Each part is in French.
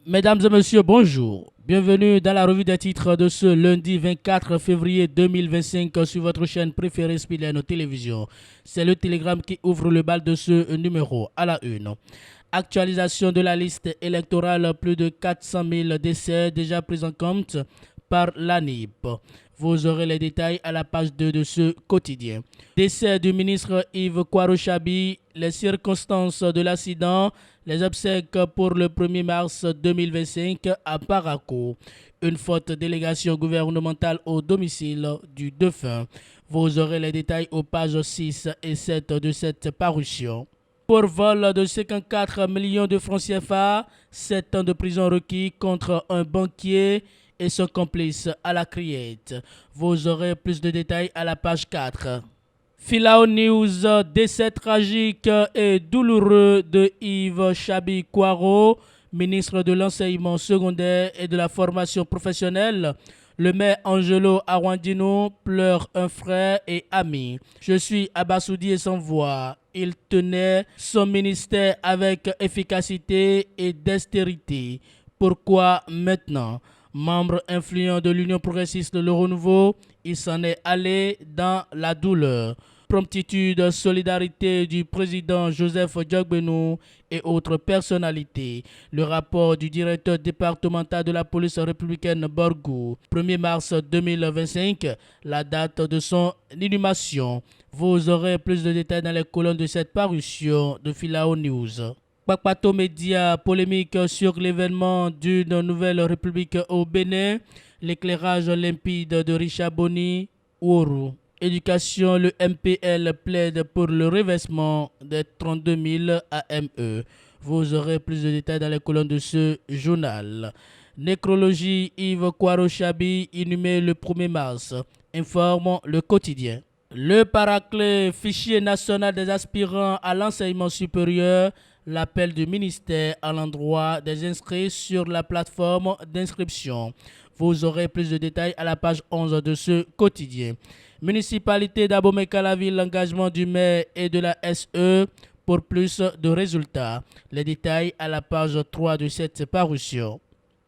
Mesdames et messieurs, bonjour. Bienvenue dans la revue des titres de ce lundi 24 février 2025 sur votre chaîne préférée Spileno Télévision. C'est le Télégramme qui ouvre le bal de ce numéro à la une. Actualisation de la liste électorale, plus de 400 000 décès déjà pris en compte par l'ANIP. Vous aurez les détails à la page 2 de ce quotidien. Décès du ministre Yves Kouarochabi, les circonstances de l'accident, les obsèques pour le 1er mars 2025 à Parakou. Une forte délégation gouvernementale au domicile du défunt. Vous aurez les détails aux pages 6 et 7 de cette parution. Pour vol de 54 millions de francs CFA, 7 ans de prison requis contre un banquier et son complice à la criette. Vous aurez plus de détails à la page 4. Filao News, décès tragique et douloureux de Yves Chabi Kouaro, ministre de l'enseignement secondaire et de la formation professionnelle. Le maire Angelo Arwandino pleure un frère et ami. Je suis abasourdi et sans voix. Il tenait son ministère avec efficacité et dextérité. Pourquoi maintenant? Membre influent de l'Union progressiste Le Renouveau, il s'en est allé dans la douleur. Promptitude, solidarité du président Joseph Diogbenou et autres personnalités. Le rapport du directeur départemental de la police républicaine Borgou, 1er mars 2025, la date de son inhumation. Vous aurez plus de détails dans les colonnes de cette parution de Filao News. Kpakpato Média, polémique sur l'événement d'une nouvelle république au Bénin, l'éclairage limpide de Richard Boni, Ouourou. Éducation, le MPL plaide pour le reversement des 32 000 AME. Vous aurez plus de détails dans les colonnes de ce journal. Nécrologie, Yves Kouarochabi, inhumé le 1er mars, informe le quotidien. Le paraclet, fichier national des aspirants à l'enseignement supérieur, l'appel du ministère à l'endroit des inscrits sur la plateforme d'inscription. Vous aurez plus de détails à la page 11 de ce quotidien. Municipalité d'Abomey-Calavi, l'engagement du maire et de la SE pour plus de résultats. Les détails à la page 3 de cette parution.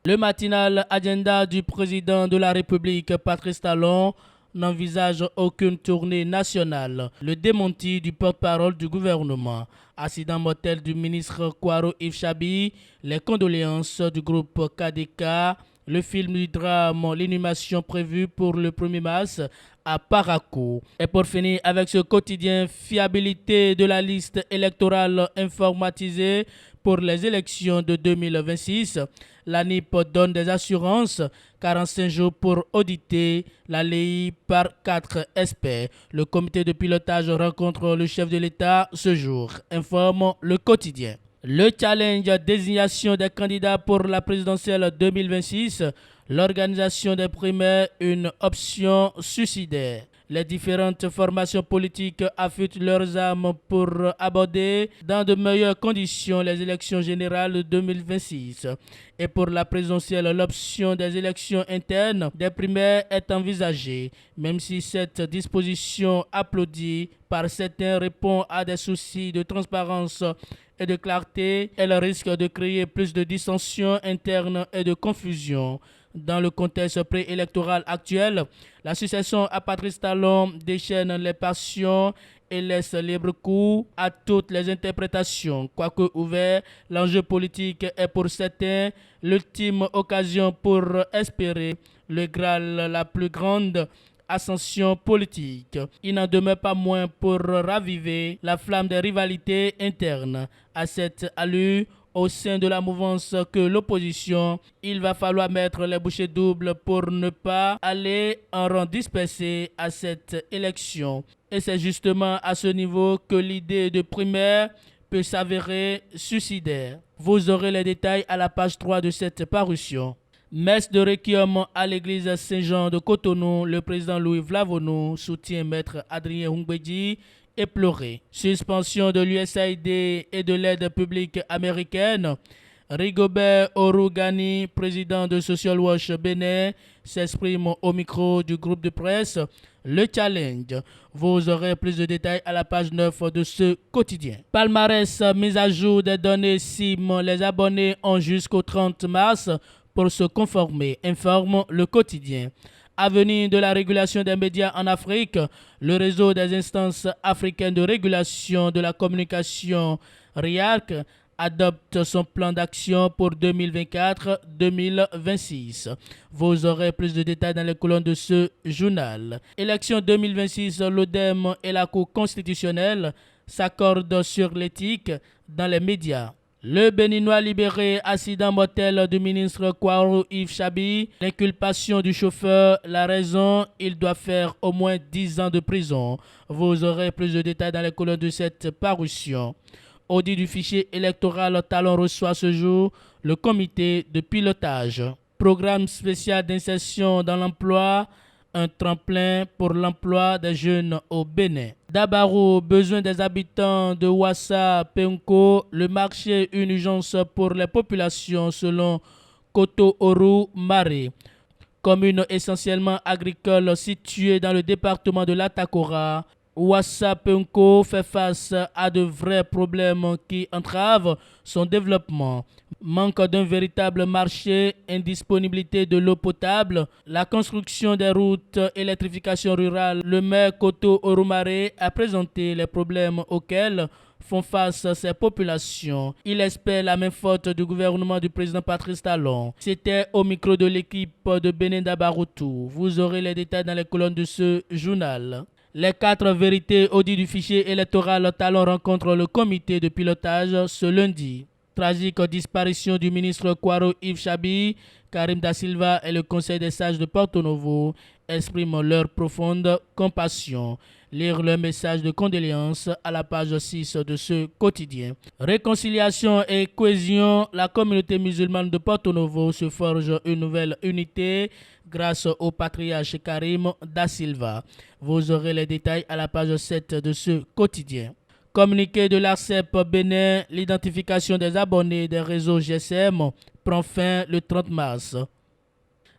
Le matinal agenda du président de la République, Patrice Talon, n'envisage aucune tournée nationale. Le démenti du porte-parole du gouvernement. Accident mortel du ministre Kouaro Yves Chabi. Les condoléances du groupe KDK. Le film du drame, l'inhumation prévue pour le 1er mars à Parakou. Et pour finir avec ce quotidien, fiabilité de la liste électorale informatisée pour les élections de 2026. L'ANIP donne des assurances, 45 jours pour auditer la LEI par 4 experts. Le comité de pilotage rencontre le chef de l'État ce jour, informe le quotidien. Le challenge désignation des candidats pour la présidentielle 2026, l'organisation des primaires, une option suicidaire. Les différentes formations politiques affûtent leurs armes pour aborder dans de meilleures conditions les élections générales 2026. Et pour la présidentielle, l'option des élections internes des primaires est envisagée, même si cette disposition applaudie par certains répond à des soucis de transparence et de clarté, elle risque de créer plus de dissensions internes et de confusion. Dans le contexte préélectoral actuel, l'association à Patrice Talon déchaîne les passions et laisse libre cours à toutes les interprétations. Quoique ouvert, l'enjeu politique est pour certains l'ultime occasion pour espérer le Graal, la plus grande ascension politique. Il n'en demeure pas moins pour raviver la flamme des rivalités internes. À cette allure, au sein de la mouvance que l'opposition, il va falloir mettre les bouchées doubles pour ne pas aller en rang dispersé à cette élection. Et c'est justement à ce niveau que l'idée de primaire peut s'avérer suicidaire. Vous aurez les détails à la page 3 de cette parution. Messe de requiem à l'église Saint-Jean de Cotonou, le président Louis Vlavonou soutient maître Adrien Hungbeji et pleurer. Suspension de l'USAID et de l'aide publique américaine. Rigobert Orugani, président de Social Watch Bénin, s'exprime au micro du groupe de presse. le challenge. Vous aurez plus de détails à la page 9 de ce quotidien. Palmarès, mise à jour des données SIM. Les abonnés ont jusqu'au 30 mars pour se conformer, informe le quotidien. Avenir de la régulation des médias en Afrique, le réseau des instances africaines de régulation de la communication RIAC adopte son plan d'action pour 2024-2026. Vous aurez plus de détails dans les colonnes de ce journal. Élection 2026, l'ODEM et la Cour constitutionnelle s'accordent sur l'éthique dans les médias. Le Béninois libéré, accident mortel du ministre Kwaro Yves Chabi, l'inculpation du chauffeur, la raison, il doit faire au moins 10 ans de prison. Vous aurez plus de détails dans les colonnes de cette parution. Audit du fichier électoral, Talon reçoit ce jour le comité de pilotage. Programme spécial d'insertion dans l'emploi, un tremplin pour l'emploi des jeunes au Bénin. Dabaro, besoin des habitants de Ouassa Penko, le marché une urgence pour les populations selon Koto Oru Mare. Commune essentiellement agricole située dans le département de l'Atakora, Ouassa Penko fait face à de vrais problèmes qui entravent son développement. Manque d'un véritable marché, indisponibilité de l'eau potable, la construction des routes, électrification rurale. Le maire Koto Orumare a présenté les problèmes auxquels font face ces populations. Il espère la main forte du gouvernement du président Patrice Talon. C'était au micro de l'équipe de Benin Dabaroutou. Vous aurez les détails dans les colonnes de ce journal. Les 4 vérités audit du fichier électoral Talon rencontrent le comité de pilotage ce lundi. Tragique disparition du ministre Kwaro Yves Chabi, Karim Da Silva et le Conseil des sages de Porto Novo expriment leur profonde compassion. Lire leur message de condoléances à la page 6 de ce quotidien. Réconciliation et cohésion, la communauté musulmane de Porto Novo se forge une nouvelle unité grâce au patriarche Karim Da Silva. Vous aurez les détails à la page 7 de ce quotidien. Communiqué de l'ARCEP Bénin, l'identification des abonnés des réseaux GSM prend fin le 30 mars.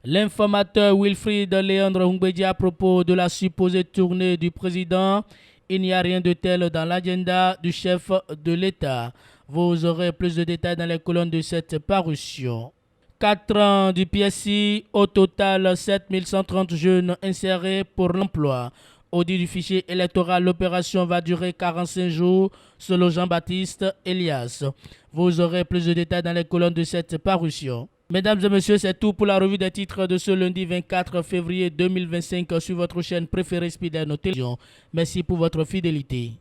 L'informateur Wilfried Léandre Hungbedia à propos de la supposée tournée du président, il n'y a rien de tel dans l'agenda du chef de l'État. Vous aurez plus de détails dans les colonnes de cette parution. 4 ans du PSI, au total 7130 jeunes insérés pour l'emploi. Audit du fichier électoral, l'opération va durer 45 jours selon Jean-Baptiste Elias. Vous aurez plus de détails dans les colonnes de cette parution. Mesdames et messieurs, c'est tout pour la revue des titres de ce lundi 24 février 2025 sur votre chaîne préférée Spider Télévision. Merci pour votre fidélité.